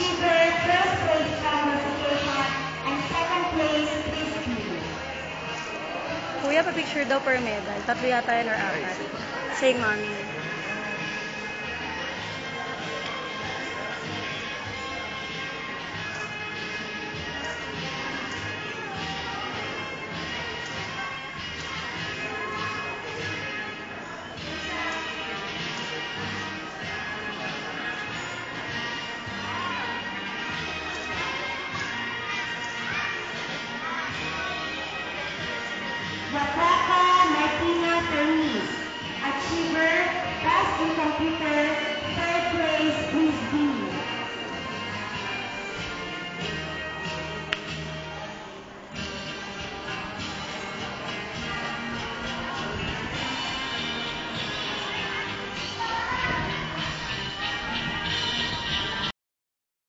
Achiever, first place classification, and second place, Christy. Kuya, pa-picture daw per medal. Tatlo yata yan or apat. Say, mommy. Rebecca Martina Perniz, Achiever, Best in Computer,